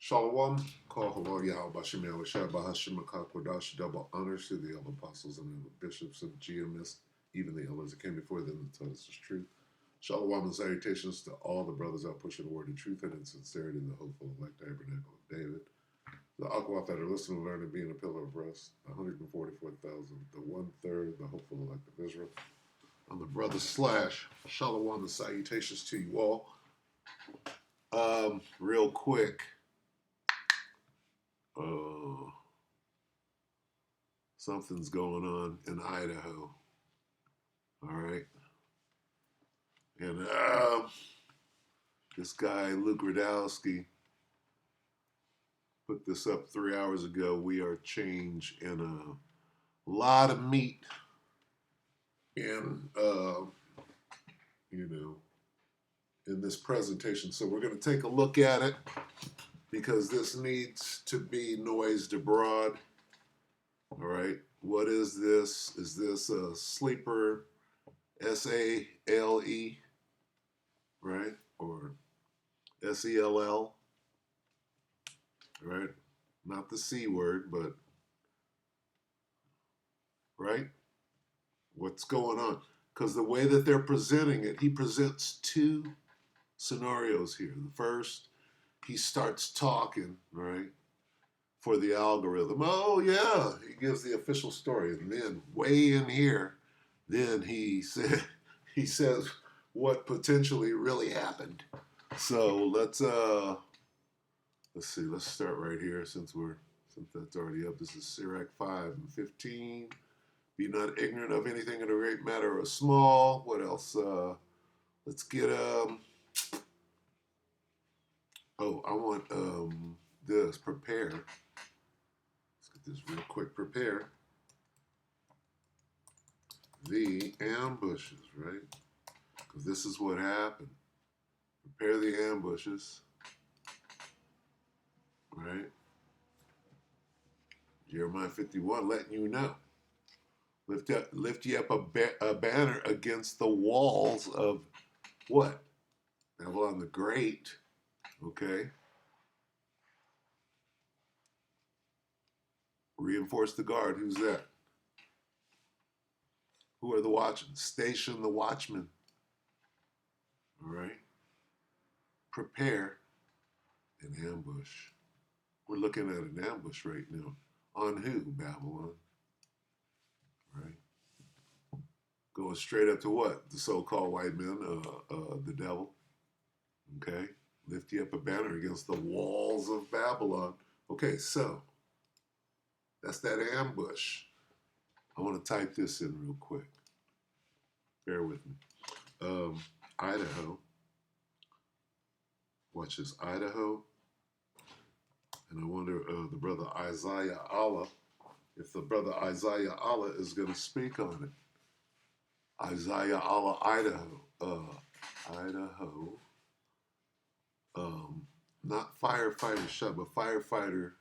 Shalom, call Halal Yahweh Bashim Yahushua Bahashim Kodash, double honors to the elder apostles and the bishops and GMS, even the elders that came before them and taught us the truth. Shalom and salutations to all the brothers out pushing the word of truth and in sincerity in the hopeful elect tabernacle of David. The Aquath that are listening, learning, being a pillar of rest, 144,000, the 1/3, the hopeful elect of Israel. I'm the brother Slash. Shalom and salutations to you all. Real quick. Something's going on in Idaho. All right. And this guy, Luke Radowski, put this up 3 hours ago. We are change in a lot of meat in, in this presentation. So we're going to take a look at it because this needs to be noised abroad. All right. What is this? Is this a sleeper, SALE, right? Or SELL, right? Not the C word, but, right? What's going on? Because the way that they're presenting it, he presents two scenarios here. The first, he starts talking, right, for the algorithm. Oh, yeah, he gives the official story. And then way in here, then he says what potentially really happened. So let's see, let's start right here since that's already up. This is Sirach 5:15. Be not ignorant of anything in a great matter or small. What else? Let's get I want this. Prepare. Let's get this real quick. Prepare the ambushes, right? Because this is what happened. Prepare the ambushes, right? Jeremiah 51, letting you know. Lift ye up a banner against the walls of what? Babylon the Great, okay? Reinforce the guard. Who's that? Who are the watchmen? Station the watchmen. All right? Prepare an ambush. We're looking at an ambush right now. On who? Babylon. Right? Going straight up to what? The so-called white men, the devil. Okay? Lift ye up a banner against the walls of Babylon. Okay, so that's that ambush. I want to type this in real quick. Bear with me. Idaho. Watch this. Idaho. And I wonder the brother Isaiah Allah, if the brother Isaiah Allah is going to speak on it. Isaiah Allah, Idaho. Idaho. Not firefighter shut, but firefighter.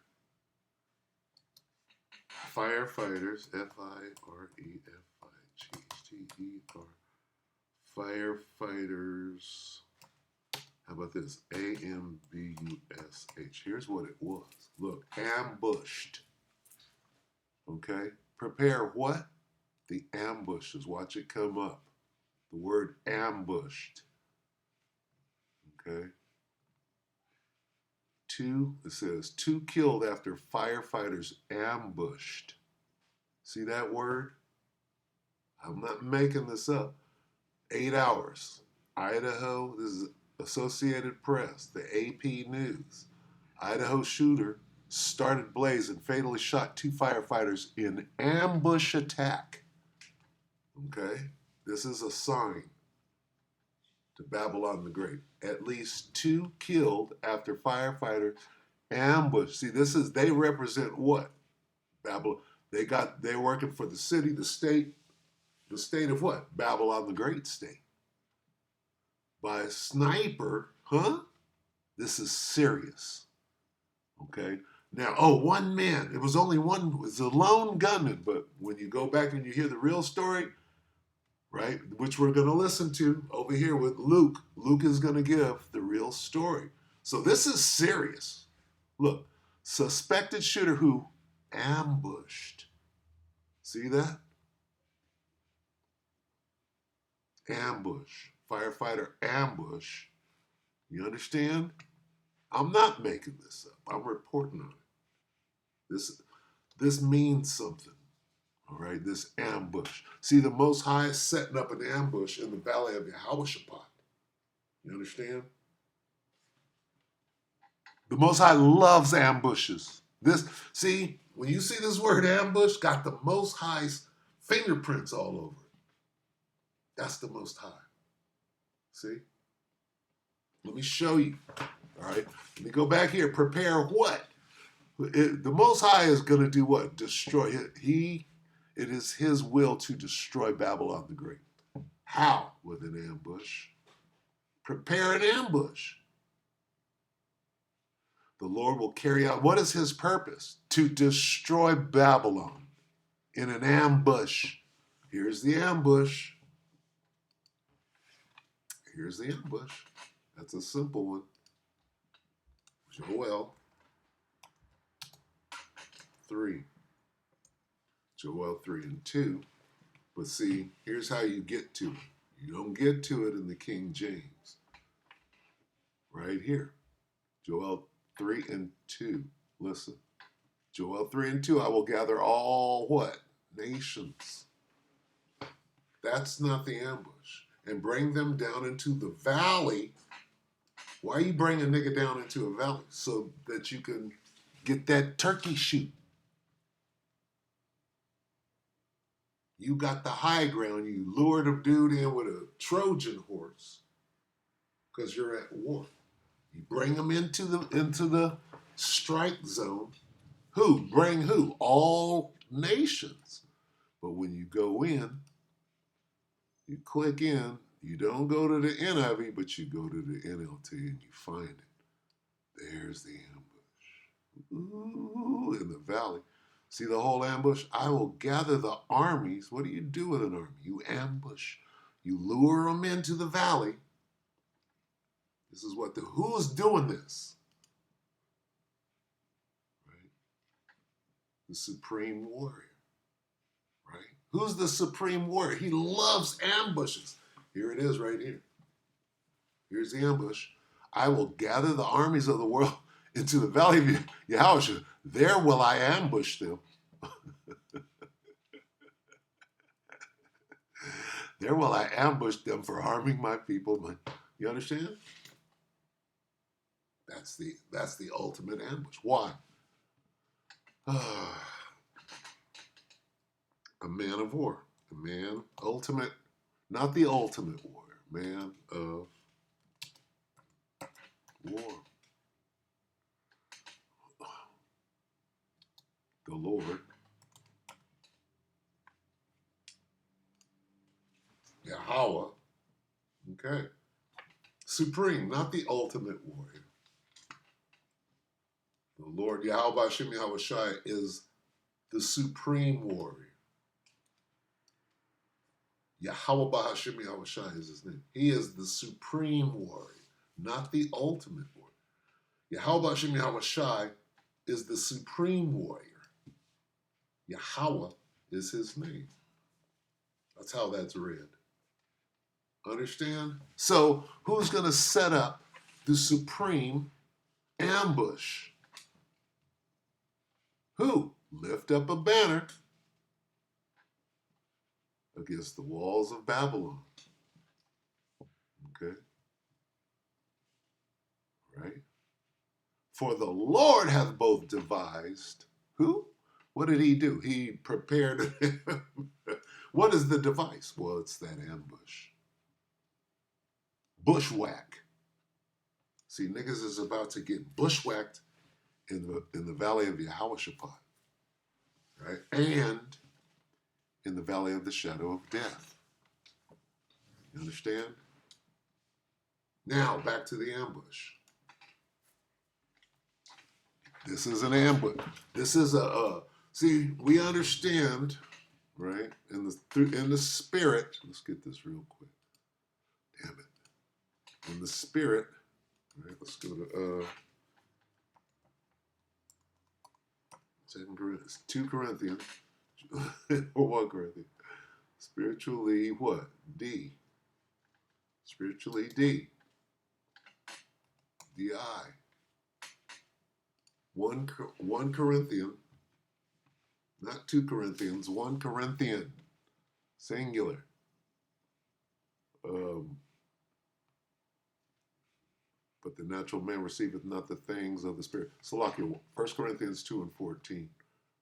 Firefighters, Fireghter. Firefighters. How about this? AMBUSH. Here's what it was. Look, ambushed. Okay? Prepare what? The ambushes. Watch it come up. The word ambushed. Okay? It says, 2 killed after firefighters ambushed. See that word? I'm not making this up. 8 hours. Idaho, this is Associated Press, the AP News. Idaho shooter started blaze and fatally shot 2 firefighters in ambush attack. Okay? This is a sign to Babylon the Great. At least 2 killed after firefighter ambush. See, they represent what? Babylon. They're working for the city, the state of what? Babylon the Great state. By a sniper, huh? This is serious. Okay? Now, one man. It was only one. It was a lone gunman. But when you go back and you hear the real story, right, which we're going to listen to over here with Luke. Luke is going to give the real story. So this is serious. Look, suspected shooter who ambushed. See that? Ambush. Firefighter ambush. You understand? I'm not making this up. I'm reporting on it. This means something. All right, this ambush. See, the Most High is setting up an ambush in the valley of Yehoshaphat. You understand? The Most High loves ambushes. See, when you see this word ambush, got the Most High's fingerprints all over it. That's the Most High. See? Let me show you. All right, let me go back here. Prepare what? The Most High is going to do what? Destroy it. It is His will to destroy Babylon the Great. How? With an ambush. Prepare an ambush. The Lord will carry out, what is His purpose? To destroy Babylon in an ambush. Here's the ambush. Here's the ambush. That's a simple one. Joel 3. Joel 3 and 2. But see, here's how you get to it. You don't get to it in the King James. Right here. Joel 3 and 2. Listen. Joel 3 and 2. I will gather all what? Nations. That's not the ambush. And bring them down into the valley. Why you bring a nigga down into a valley? So that you can get that turkey shoot. You got the high ground. You lured a dude in with a Trojan horse because you're at war. You bring them into the strike zone. Who? Bring who? All nations. But when you go in, you click in. You don't go to the NIV, but you go to the NLT and you find it. There's the ambush. Ooh, in the valley. See the whole ambush? I will gather the armies. What do you do with an army? You ambush. You lure them into the valley. This is what who's doing this? Right? The supreme warrior. Right? Who's the supreme warrior? He loves ambushes. Here it is right here. Here's the ambush. I will gather the armies of the world into the valley of Yahushua. There will I ambush them. There will I ambush them for harming my people. You understand? That's the ultimate ambush. Why? A man of war. A man, ultimate, not the ultimate warrior. Man of war. The Lord. Yahweh. Okay. Supreme, not the ultimate warrior. The Lord Yahweh Hashem Yahweh Shai is the supreme warrior. Yahweh Hashem Yahweh Shai is his name. He is the supreme warrior, not the ultimate warrior. Yahweh Hashem Yahweh Shai is the supreme warrior. Yahweh is his name. That's how that's read. Understand? So, who's going to set up the supreme ambush? Who? Lift up a banner against the walls of Babylon. Okay? Right? For the Lord hath both devised. Who? What did he do? He prepared. What is the device? Well, it's that ambush. Bushwhack. See, niggas is about to get bushwhacked in the valley of Yehoshaphat, right? And in the valley of the shadow of death. You understand? Now, back to the ambush. This is an ambush. This is see, we understand, right? In the spirit, let's get this real quick. Damn it. In the spirit, right? Let's go to Corinthians, 2 Corinthians, or 1 Corinthians. Spiritually what? D. Spiritually D. D-I. 1 Corinthian, not 2 Corinthians, 1 Corinthian, singular. But the natural man receiveth not the things of the Spirit. Salakia, 1 Corinthians 2 and 14.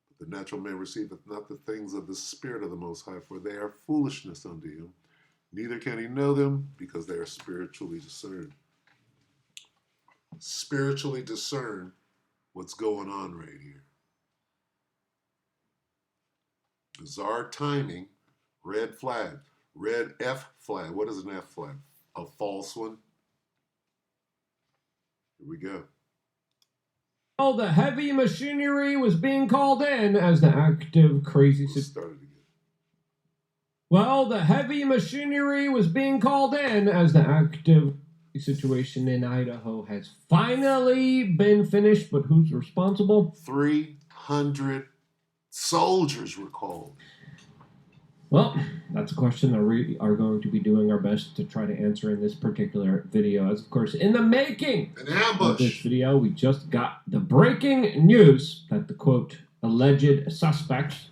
But the natural man receiveth not the things of the Spirit of the Most High, for they are foolishness unto him. Neither can he know them, because they are spiritually discerned. Spiritually discern what's going on right here. Bizarre timing, red flag, red F flag. What is an F flag? A false one? Here we go. All the heavy machinery was being called in as the active crazy Started again. Well, the heavy machinery was being called in as the active situation in Idaho has finally been finished, but who's responsible? 300 soldiers were called. Well, that's a question that we are going to be doing our best to try to answer in this particular video. As of course, in the making of this video, we just got the breaking news that the quote alleged suspect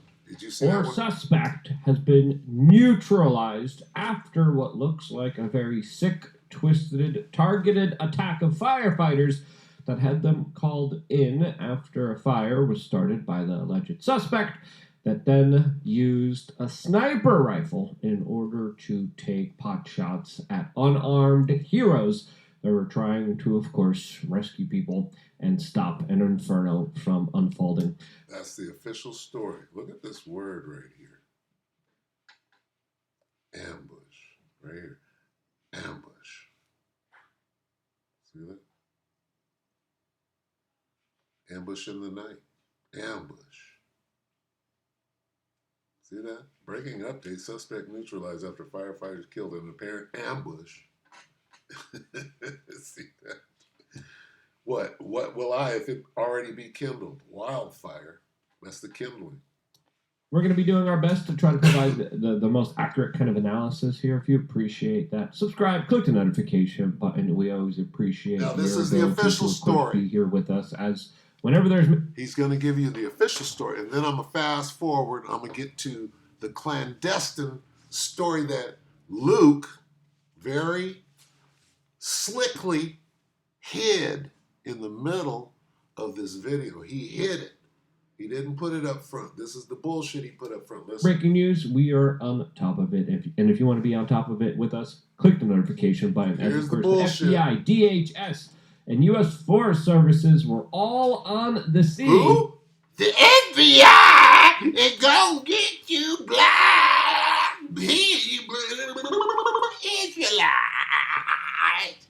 suspect has been neutralized after what looks like a very sick, twisted, targeted attack of firefighters that had them called in after a fire was started by the alleged suspect that then used a sniper rifle in order to take pot shots at unarmed heroes that were trying to, of course, rescue people and stop an inferno from unfolding. That's the official story. Look at this word right here. Ambush. Right here. Ambush. See that? Ambush in the night. Ambush. See that? Breaking update. Suspect neutralized after firefighters killed in an apparent ambush. See that? What will if it already be kindled? Wildfire. That's the kindling. We're going to be doing our best to try to provide the most accurate kind of analysis here. If you appreciate that, subscribe, click the notification button. We always appreciate. Now this is the official story. Be here with us as whenever there's. He's going to give you the official story, and then I'm going to fast forward. I'm going to get to the clandestine story that Luke very slickly hid in the middle of this video. He hid it. He didn't put it up front. This is the bullshit he put up front. Listen. Breaking news, we are on top of it. If you want to be on top of it with us, click the notification button. Here's As the of bullshit. The FBI, DHS, and U.S. Forest Services were all on the scene. Who? The FBI is gonna get you blind. Israelite.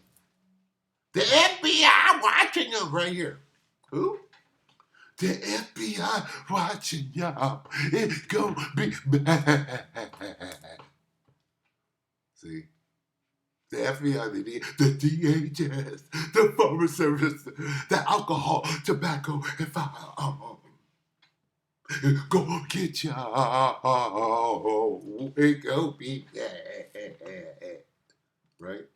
The FBI watching them right here. Who? The FBI watching y'all. It's gonna be bad. See? The FBI, the DHS, the Forest Service, the alcohol, tobacco, and firearms. Go get y'all. It go be bad. Right?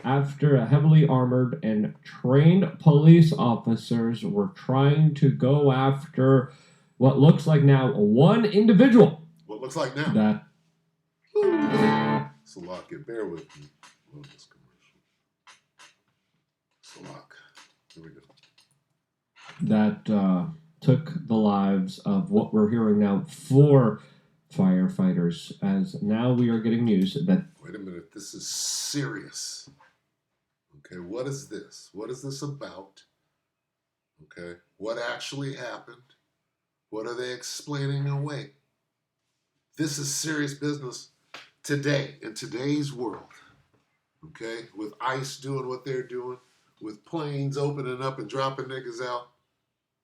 After a heavily armored and trained police officers were trying to go after what looks like now one individual. What looks like now? Salak, bear with me. Love this commercial. Salak. Here we go. That took the lives of what we're hearing now 4 firefighters, as now we are getting news that... Wait a minute, this is serious. Okay, what is this? What is this about? Okay, what actually happened? What are they explaining away? This is serious business today, in today's world. Okay, with ICE doing what they're doing, with planes opening up and dropping niggas out,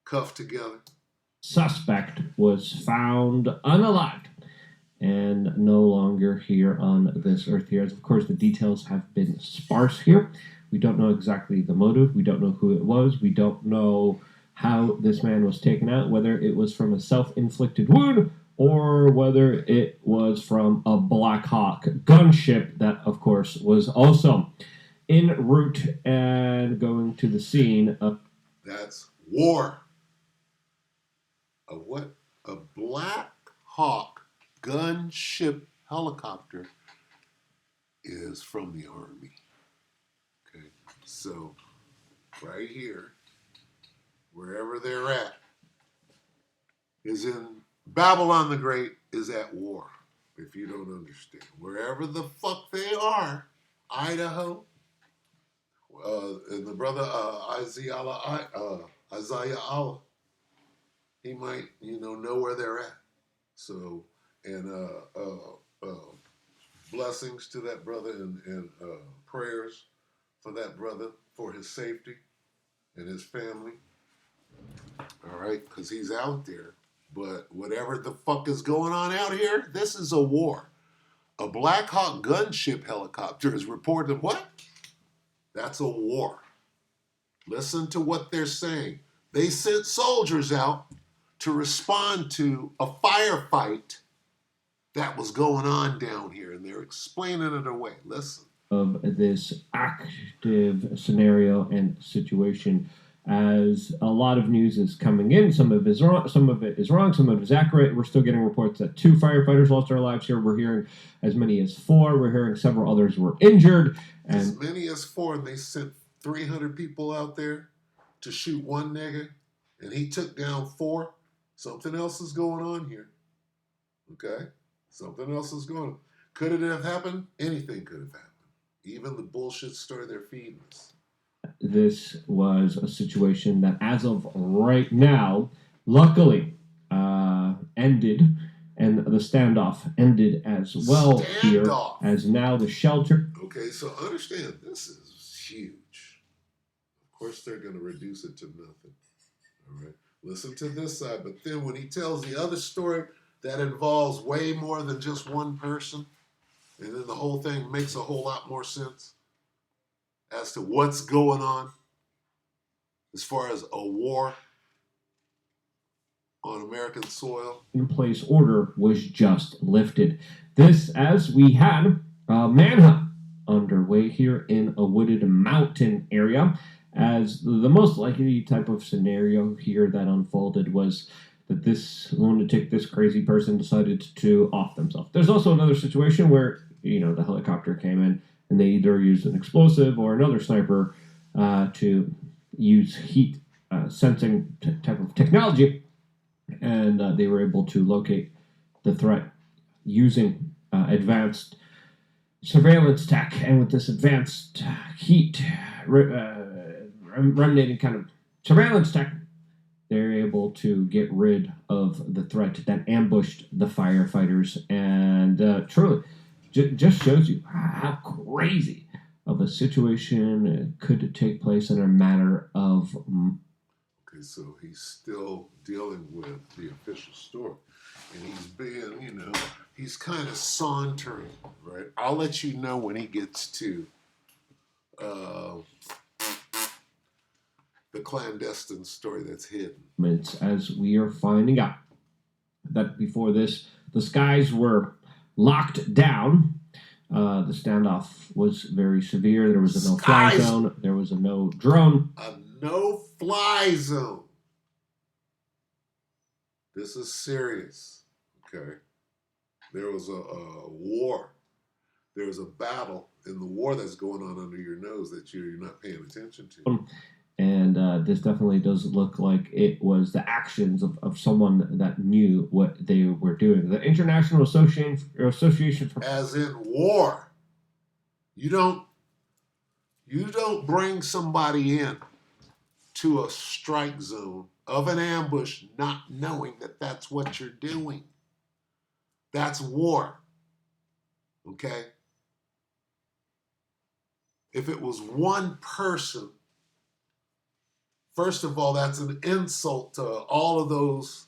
cuffed together. Suspect was found unalived and no longer here on this earth here. As of course, the details have been sparse here. We don't know exactly the motive. We don't know who it was. We don't know how this man was taken out, whether it was from a self-inflicted wound or whether it was from a Black Hawk gunship that, of course, was also en route and going to the scene of... That's war. A what? A Black Hawk gunship helicopter is from the Army. Okay, so right here, wherever they're at, is in Babylon the Great is at war. If you don't understand, wherever the fuck they are, Idaho, and the brother Isaiah Allah, he might know where they're at. So and blessings to that brother and prayers for that brother for his safety and his family. All right, because he's out there. But whatever the fuck is going on out here, this is a war. A Black Hawk gunship helicopter is reported. What? That's a war. Listen to what they're saying. They sent soldiers out to respond to a firefight that was going on down here, and they're explaining it away. Listen. Of this active scenario and situation, as a lot of news is coming in. Some of it is wrong, some of it is accurate. We're still getting reports that 2 firefighters lost their lives here. We're hearing as many as 4. We're hearing several others were injured. And as many as 4, and they sent 300 people out there to shoot one nigga, and he took down 4. Something else is going on here. Okay? Something else is going on. Could it have happened? Anything could have happened. Even the bullshit story they're feeding us. This was a situation that, as of right now, luckily ended, and the standoff ended as well here, as now the shelter... Okay, so understand, this is huge. Of course, they're going to reduce it to nothing. All right? Listen to this side, but then when he tells the other story that involves way more than just one person, and then the whole thing makes a whole lot more sense as to what's going on as far as a war on American soil. In place order was just lifted. This, as we had a manhunt underway here in a wooded mountain area, as the most likely type of scenario here that unfolded was that this lunatic, this crazy person decided to off themselves. There's also another situation where, the helicopter came in and they either used an explosive or another sniper to use heat sensing type of technology, and they were able to locate the threat using advanced surveillance tech. And with this advanced heat remnant kind of surveillance tech, they're able to get rid of the threat that ambushed the firefighters. And truly, just shows you how crazy of a situation could take place in a matter of... Okay, so he's still dealing with the official story. And he's being, he's kind of sauntering, right? I'll let you know when he gets to the clandestine story that's hidden. As we are finding out that before this, the skies were locked down. The standoff was very severe. There was a no-fly zone. There was a no drone. A no-fly zone. This is serious, okay? There was a war. There was a battle in the war that's going on under your nose that you're not paying attention to. And this definitely does look like it was the actions of someone that knew what they were doing. The International Association for... As in war. You don't bring somebody in to a strike zone of an ambush not knowing that that's what you're doing. That's war. Okay? If it was one person, first of all, that's an insult to all of those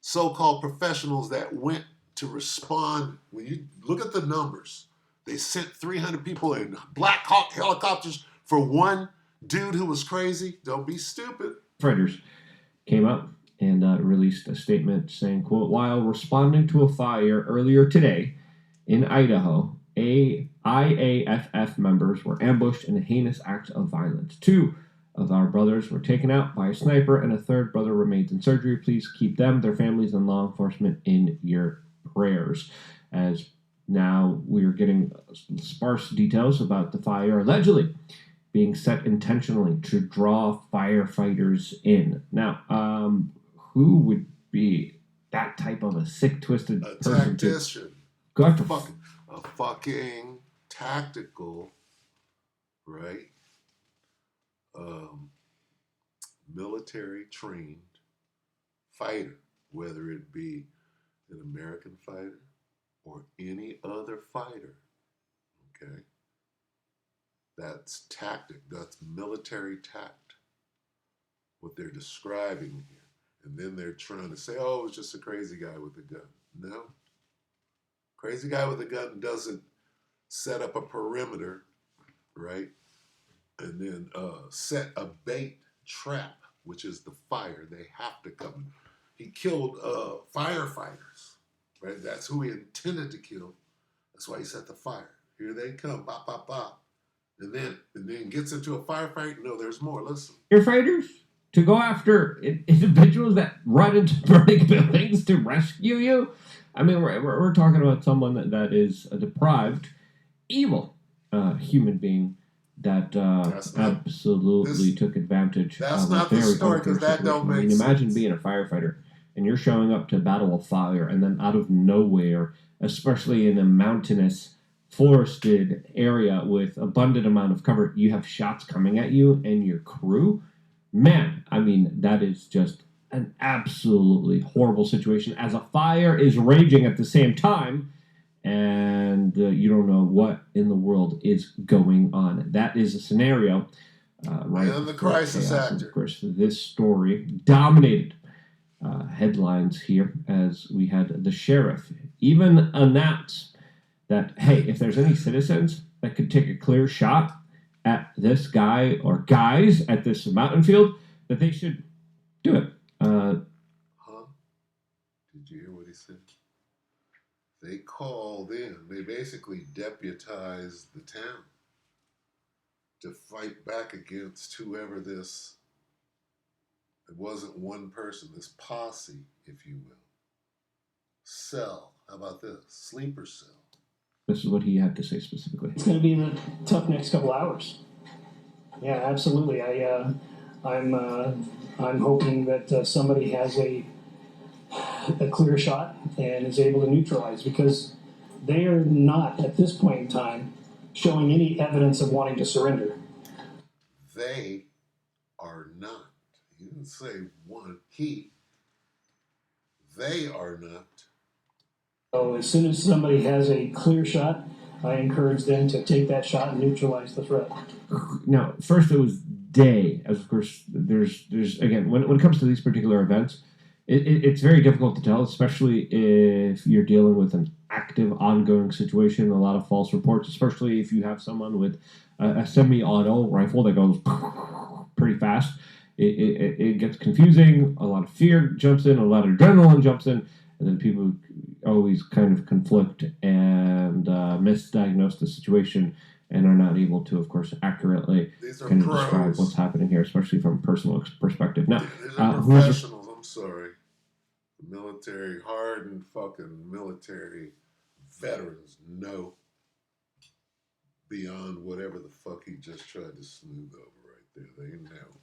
so-called professionals that went to respond. When you look at the numbers, they sent 300 people in Black Hawk helicopters for one dude who was crazy. Don't be stupid. Fighters came out and released a statement saying, quote, while responding to a fire earlier today in Idaho, IAFF members were ambushed in a heinous act of violence. 2 of our brothers were taken out by a sniper, and a 3rd brother remains in surgery. Please keep them, their families, and law enforcement in your prayers. As now we are getting sparse details about the fire allegedly being set intentionally to draw firefighters in. Now, who would be that type of a sick, twisted person tactician? Go after a fucking tactical, right? Military trained fighter, whether it be an American fighter or any other fighter. Okay, that's tactic. That's military tact. What they're describing here. And then they're trying to say, oh, it's just a crazy guy with a gun. No. Crazy guy with a gun doesn't set up a perimeter, right? And then set a bait trap, which is the fire. They have to come. He killed firefighters, right? That's who he intended to kill. That's why he set the fire. Here they come, bop, bop, bop. And then gets into a firefight. No, there's more. Listen. Firefighters to go after individuals that run into burning buildings to rescue you. I mean, we're talking about someone that is a deprived, evil human being that absolutely took advantage of a very unfair situation. I mean, imagine being a firefighter and you're showing up to battle a fire, and then out of nowhere, especially in a mountainous, forested area with abundant amount of cover, you have shots coming at you and your crew. Man, I mean, that is just an absolutely horrible situation as a fire is raging at the same time, and you don't know what in the world is going on. That is a scenario. Right. And the crisis actor. Of course, this story dominated headlines here as we had the sheriff even announce that, hey, if there's any citizens that could take a clear shot at this guy or guys at this mountain field, that they should do it. Did you hear what he said? They called in. They basically deputized the town to fight back against whoever this. It wasn't one person. This posse, if you will. Cell. How about this? Sleeper cell. This is what he had to say specifically. It's going to be in a tough next couple hours. Yeah, absolutely. I'm hoping that somebody has a clear shot and is able to neutralize, because they are not at this point in time showing any evidence of wanting to surrender. They are not. He didn't say one. He. They are not. So as soon as somebody has a clear shot, I encourage them to take that shot and neutralize the threat. Now, first it was day, as of course there's again, when it comes to these particular events, it's very difficult to tell, especially if you're dealing with an active, ongoing situation, a lot of false reports, especially if you have someone with a semi-auto rifle that goes pretty fast. It gets confusing, a lot of fear jumps in, a lot of adrenaline jumps in, and then people always kind of conflict and misdiagnose the situation and are not able to, of course, accurately kind of describe what's happening here, especially from a personal perspective. Now, these are professionals. I'm sorry. Military, hardened fucking military veterans know beyond whatever the fuck he just tried to smooth over right there. They know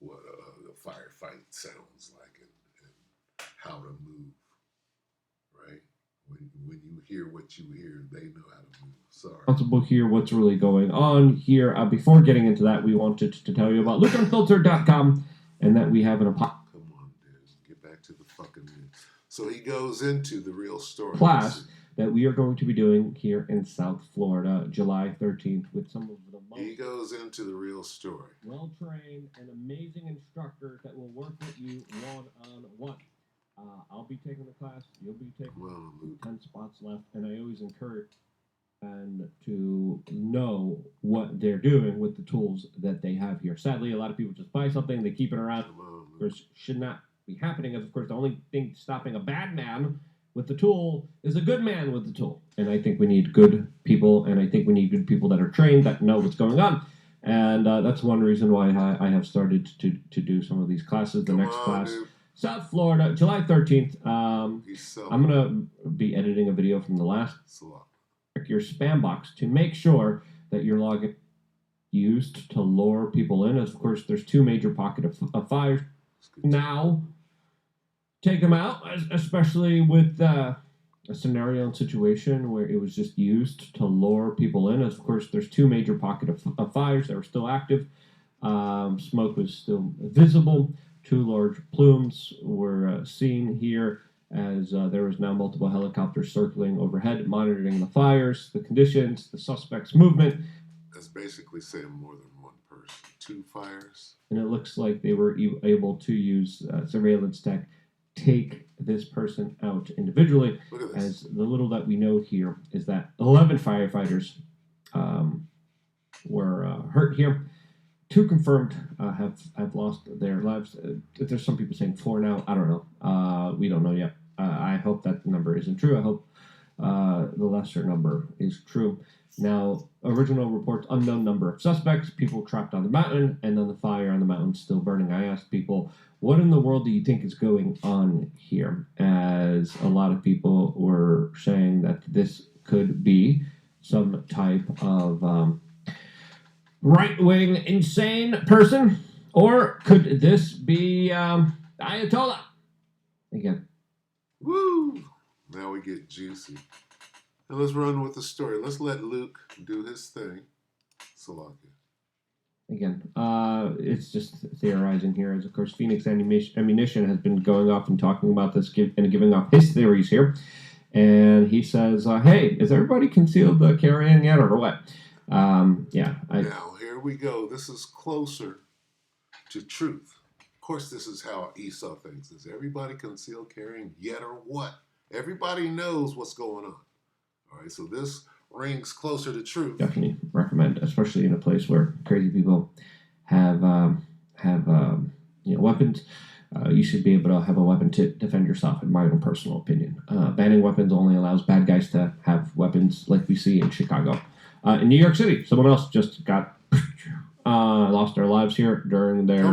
what a firefight sounds like and how to move, right? When you hear what you hear, they know how to move. Sorry. Responsible here, what's really going on here. Before getting into that, we wanted to tell you about LukeUnfiltered.com and that we have an Come on, dude. Get back to the fucking news. So he goes into the real story. Class that we are going to be doing here in South Florida, July 13th, with some of the most... He goes into the real story. Well-trained and amazing instructors that will work with you one-on-one. I'll be taking the class. You'll be taking 10 spots left. And I always encourage and to know what they're doing with the tools that they have here. Sadly, a lot of people just buy something, they keep it around. Of course, should not be happening, as of course the only thing stopping a bad man with the tool is a good man with the tool. And I think we need good people, and I think we need good people that are trained, that know what's going on. And that's one reason why I have started to do some of these classes. The next class, dude. South Florida, July 13th. I'm going to be editing a video from the last. Check your spam box to make sure that your login used to lure people in. As of course, there's two major pockets of fires now. Take them out, especially with a scenario and situation where it was just used to lure people in. As of course, there's two major pockets of fires that were still active. Smoke was still visible. Two large plumes were seen here, as there was now multiple helicopters circling overhead, monitoring the fires, the conditions, the suspect's movement. That's basically saying more than one person. Two fires. And it looks like they were able to use surveillance tech, take this person out individually. Look at this. As the little that we know here is that 11 firefighters were hurt here. 2 confirmed have lost their lives. There's some people saying 4 now. I don't know. We don't know yet. I hope that number isn't true. I hope the lesser number is true. Now, original reports, unknown number of suspects, people trapped on the mountain, and then the fire on the mountain still burning. I asked people, what in the world do you think is going on here? As a lot of people were saying that this could be some type of right-wing insane person, or could this be Ayatollah? Again. Woo! Now we get juicy. Now let's run with the story. Let's let Luke do his thing. Salakia. Again, it's just theorizing here. As of course, Phoenix Ammunition has been going off and talking about this and giving off his theories here. And he says, hey, is everybody concealed carrying yet or what? Yeah. Now, here we go. This is closer to truth. Of course, this is how Esau thinks. Is everybody concealed carrying yet or what? Everybody knows what's going on. All right, so this rings closer to truth. Definitely recommend, especially in a place where crazy people have weapons. You should be able to have a weapon to defend yourself, in my own personal opinion. Banning weapons only allows bad guys to have weapons, like we see in Chicago. In New York City, someone else just got lost their lives here during their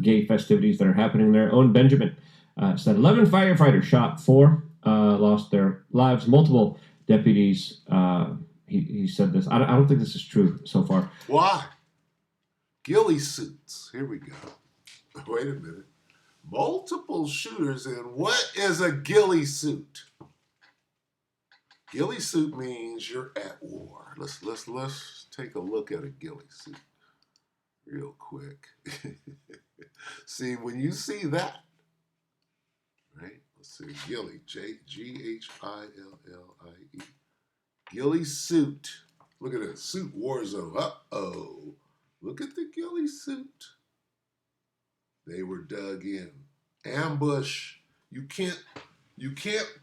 gay festivities that are happening there. Owen Benjamin said 11 firefighters shot, 4 lost their lives. Multiple deputies, he said this. I don't think this is true so far. Why? Ghillie suits. Here we go. Wait a minute. Multiple shooters in what is a ghillie suit? Ghillie suit means you're at war. Let's take a look at a ghillie suit real quick. See, when you see that, right? Let's see, ghillie, Ghillie. Ghillie suit. Look at that suit war zone. Uh-oh. Look at the ghillie suit. They were dug in. Ambush. You can't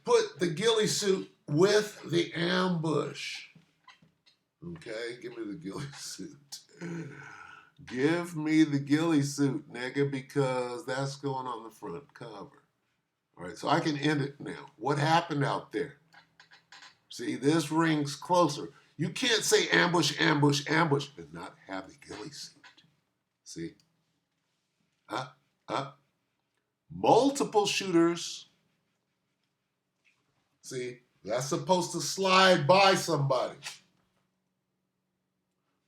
put the ghillie suit with the ambush. Okay? Give me the ghillie suit. Give me the ghillie suit, nigga, because that's going on the front cover. All right, so I can end it now. What happened out there? See, this rings closer. You can't say ambush, ambush, ambush, and not have the ghillie suit. See? Multiple shooters. See, that's supposed to slide by somebody.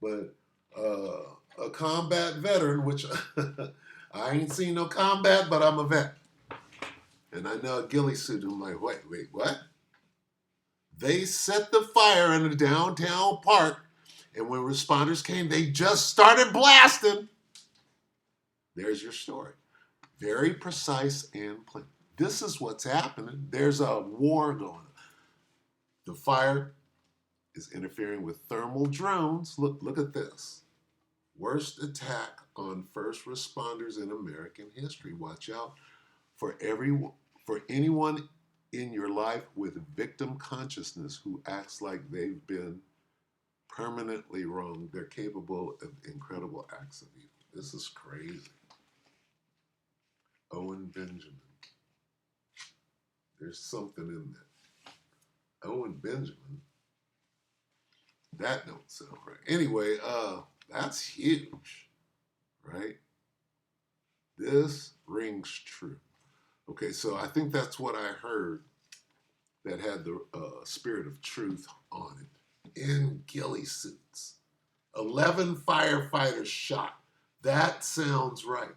But a combat veteran, which I ain't seen no combat, but I'm a vet. And I know a ghillie suit. I'm like, wait, what? They set the fire in a downtown park, and when responders came, they just started blasting. There's your story. Very precise and plain. This is what's happening. There's a war going on. The fire is interfering with thermal drones. Look at this. Worst attack on first responders in American history. Watch out for anyone in your life with victim consciousness who acts like they've been permanently wronged. They're capable of incredible acts of evil. This is crazy. Owen Benjamin. There's something in that. Owen Benjamin. That don't sound right. Anyway, that's huge, right? This rings true. Okay, so I think that's what I heard that had the spirit of truth on it. In ghillie suits. 11 firefighters shot. That sounds right.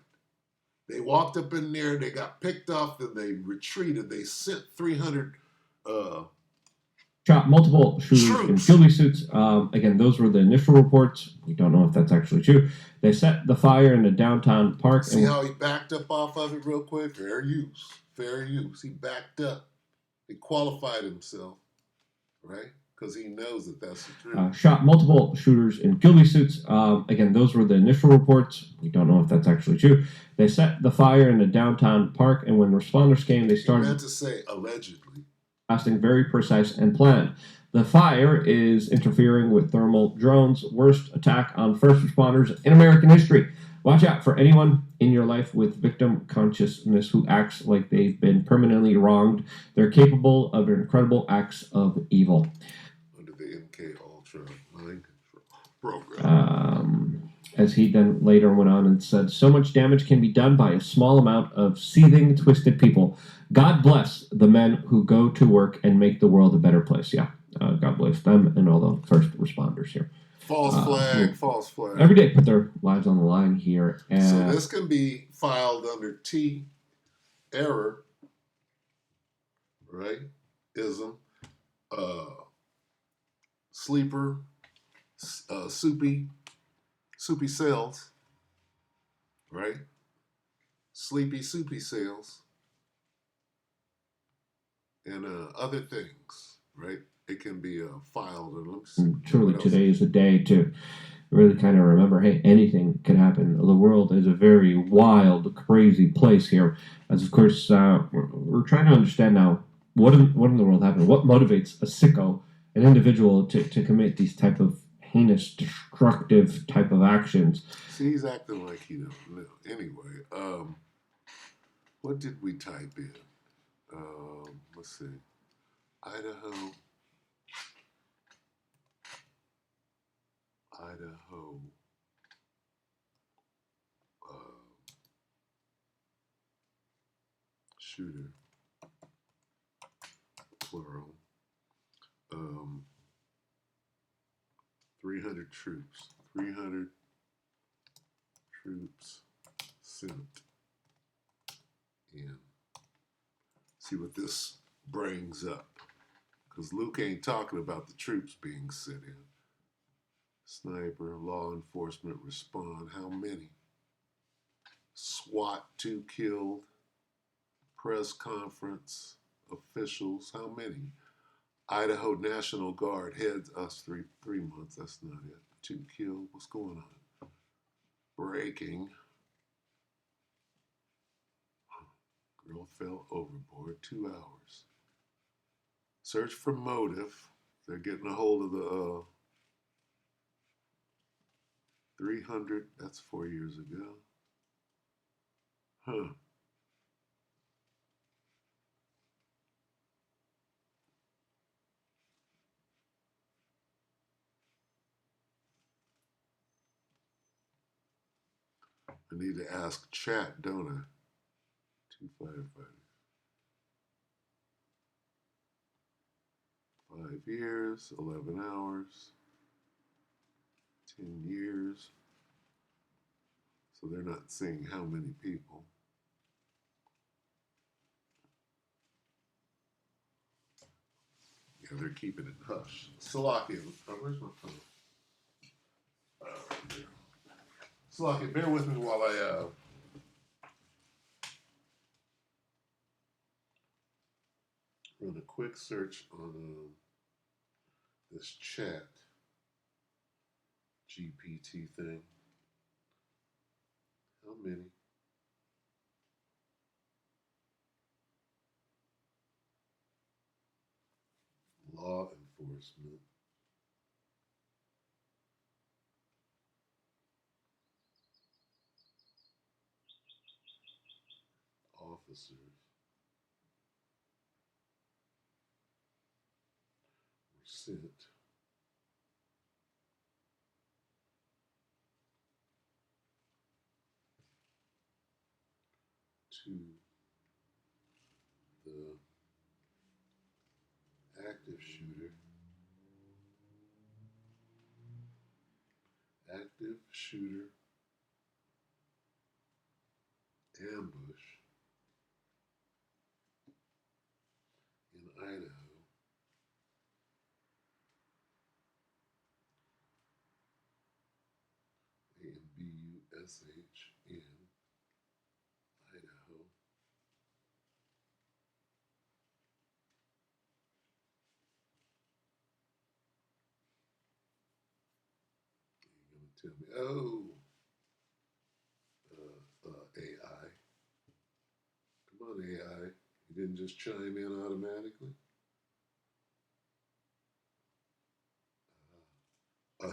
They walked up in there, they got picked off, then they retreated. They sent 300 shot multiple shooters in ghillie suits. Again, those were the initial reports. We don't know if that's actually true. They set the fire in a downtown park. See how he backed up off of it real quick? Fair use. Fair use. He backed up. He qualified himself, right? Because he knows that that's the truth. Shot multiple shooters in ghillie suits. Again, those were the initial reports. We don't know if that's actually true. They set the fire in a downtown park, and when responders came, they started... He meant to say allegedly. Blasting very precise and planned. The fire is interfering with thermal drones, worst attack on first responders in American history. Watch out for anyone in your life with victim consciousness who acts like they've been permanently wronged. They're capable of incredible acts of evil. Under the MK Ultra mind control program. As he then later went on and said, so much damage can be done by a small amount of seething, twisted people. God bless the men who go to work and make the world a better place. Yeah, God bless them and all the first responders here. False flag, false flag. Every day put their lives on the line here. So this can be filed under T, error, right? Ism, sleeper, soupy cells, right? Sleepy, soupy cells, and other things, right? It can be filed. Truly, today is a day to really kind of remember, hey, anything can happen. The world is a very wild, crazy place here. As of course, we're trying to understand now what in the world happened. What motivates a sicko, an individual, to commit these type of heinous, destructive type of actions? See, he's acting like he don't know. Anyway, what did we type in? Let's see. Idaho. Shooter, plural. 300 troops. 300 troops sent in. See what this brings up. Because Luke ain't talking about the troops being sent in. Sniper, law enforcement respond. How many? SWAT 2 killed. Press conference officials. How many? Idaho National Guard heads us 3 months. That's not it. 2 killed. What's going on? Breaking. Girl fell overboard. 2 hours. Search for motive. They're getting a hold of the 300. That's 4 years ago. Huh. I need to ask chat, don't I? 2 firefighters. 5 years, 11 hours, 10 years. So they're not saying how many people. Yeah, they're keeping it hush. Salakia, where's my phone? Right there. Salakia, bear with me while I run a quick search on this chat GPT thing. How many? enforcement, officers were sent to the active shooter ambush in Idaho AMBUSH in Idaho. You're gonna tell me, oh, AI. Come on, AI. You didn't just chime in automatically.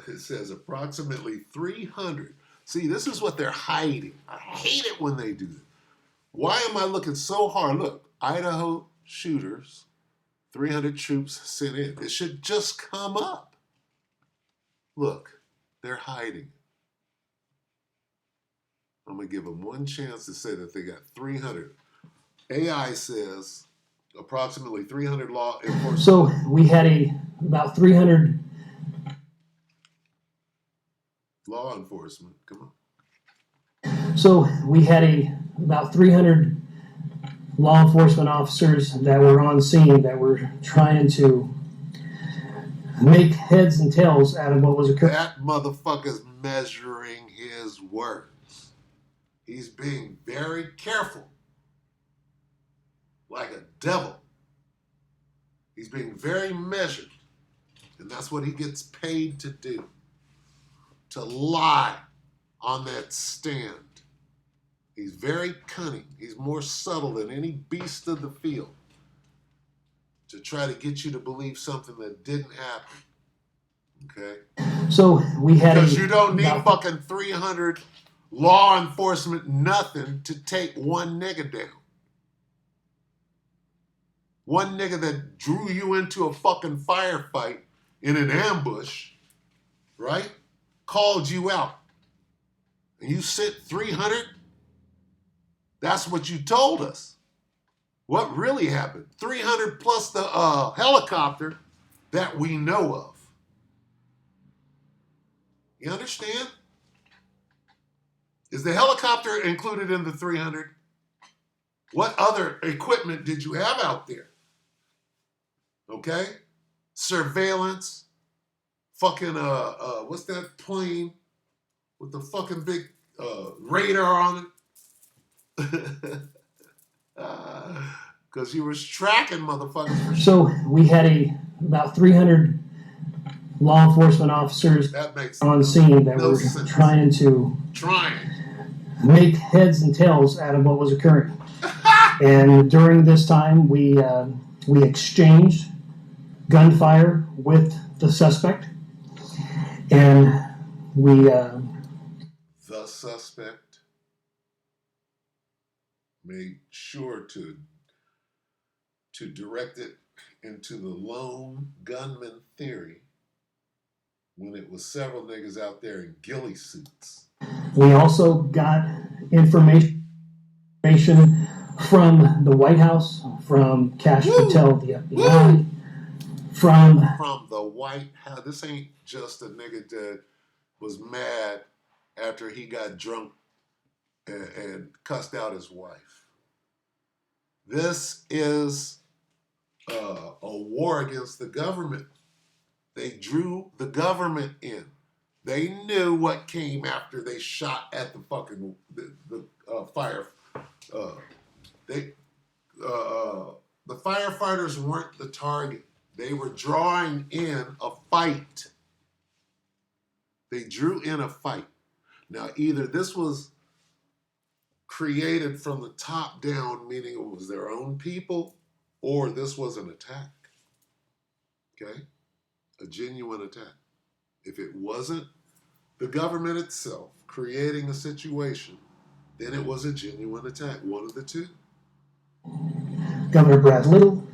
It says approximately 300. See, this is what they're hiding. I hate it when they do that. Why am I looking so hard? Look, Idaho shooters, 300 troops sent in. It should just come up. Look, they're hiding. I'm going to give them one chance to say that they got 300. AI says approximately 300 law enforcement. So we had about 300 law enforcement. Come on. So we had about 300 law enforcement officers that were on scene that were trying to make heads and tails out of what was occurring. That motherfucker's measuring his words. He's being very careful, like a devil. He's being very measured, and that's what he gets paid to do, to lie on that stand. He's very cunning. He's more subtle than any beast of the field to try to get you to believe something that didn't happen. Okay? So we had because you don't need fucking 300 law enforcement nothing to take one nigga down. One nigga that drew you into a fucking firefight in an ambush, right? Called you out. And you sent 300? That's what you told us. What really happened? 300 plus the helicopter that we know of. You understand? Is the helicopter included in the 300? What other equipment did you have out there? Okay? Surveillance. Fucking, what's that plane with the fucking big radar on it? Because he was tracking motherfuckers. So we had about 300 law enforcement officers on scene that were trying to make heads and tails out of what was occurring. And during this time, we exchanged gunfire with the suspect, and the suspect made sure to direct it into the lone gunman theory when it was several niggas out there in ghillie suits. We also got information from the White House, from Cash Patel, the FBI, from the White House. This ain't just a nigga that was mad after he got drunk and cussed out his wife. This is a war against the government. They drew the government in. They knew what came after they shot at the fucking fire. The firefighters weren't the target. They were drawing in a fight. They drew in a fight. Now, either this was created from the top down, meaning it was their own people, or this was an attack. Okay? a genuine attack. If it wasn't the government itself creating a situation, then it was a genuine attack. One of the two. Governor Brad Little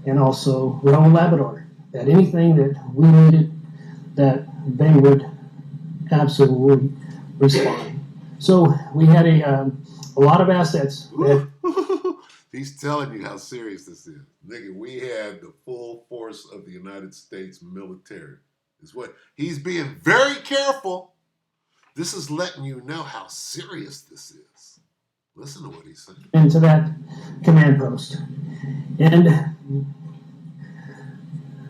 and also Raul Labrador, that anything that we needed, that they would absolutely respond. So we had a lot of assets. He's telling you how serious this is. Nigga, we had the full force of the United States military. Is what he's being very careful. This is letting you know how serious this is. Listen to what he's saying. Into that command post. And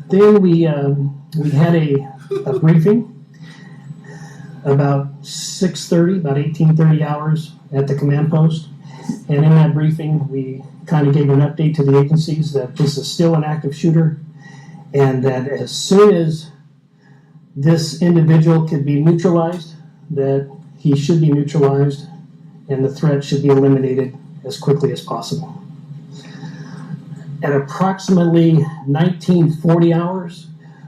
then we had a briefing about 6:30, about 18:30 hours at the command post. And in that briefing, we kind of gave an update to the agencies that this is still an active shooter, and that as soon as this individual could be neutralized, that he should be neutralized and the threat should be eliminated as quickly as possible. At approximately 1940 hours,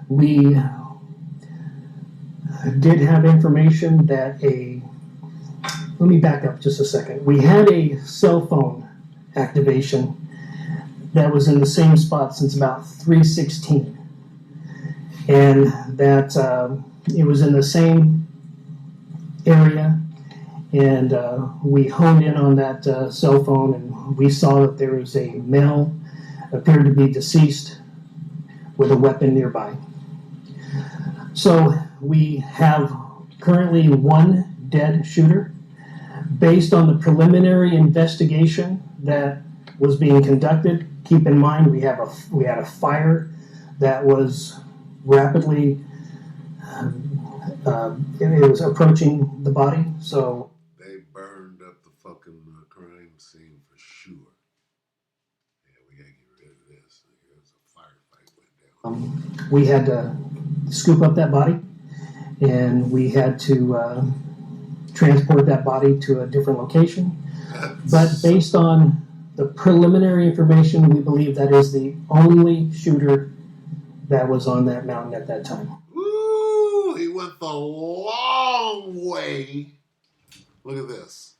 we did have information that let me back up just a second. We had a cell phone activation that was in the same spot since about 3:16. And that it was in the same area, and we honed in on that cell phone, and we saw that there was a male, appeared to be deceased, with a weapon nearby. So we have currently one dead shooter. Based on the preliminary investigation that was being conducted, keep in mind we had a fire that was rapidly it was approaching the body. So they burned up the fucking crime scene for sure. Yeah, we gotta get rid of this. There's a firefight went down. We had to scoop up that body, and we had to transport that body to a different location. But based on the preliminary information, we believe that is the only shooter that was on that mountain at that time. Ooh, he went the long way. Look at this.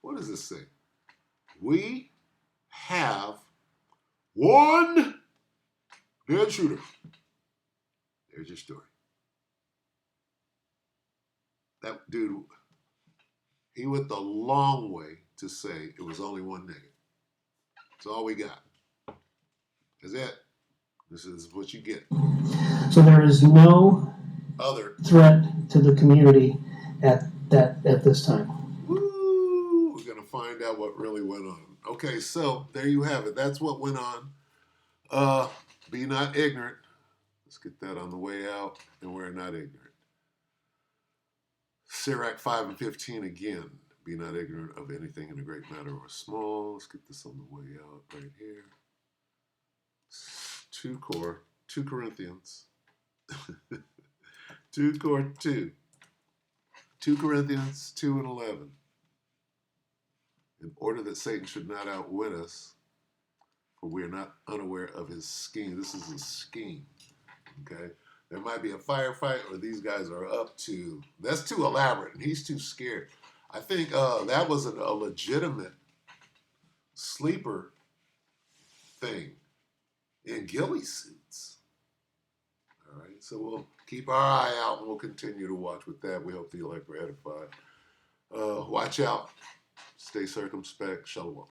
What does this say? We have one dead shooter. There's your story. That dude, he went the long way to say it was only one nigga. That's all we got. That's it. This is what you get. So there is no other threat to the community at this time. Woo! We're gonna find out what really went on. Okay, so there you have it. That's what went on. Be not ignorant. Let's get that on the way out, and we're not ignorant. Sirach 5 and 15 again. Be not ignorant of anything in a great matter or small. Let's get this on the way out right here. 2 Corinthians. 2 Corinthians 2 and 11. In order that Satan should not outwit us, for we are not unaware of his scheme. This is a scheme, okay? There might be a firefight, or these guys are up to, that's too elaborate, and he's too scared. I think that was a legitimate sleeper thing in ghillie suits. All right, so we'll keep our eye out, and we'll continue to watch with that. We hope you like we're edified. Watch out. Stay circumspect. Shalom.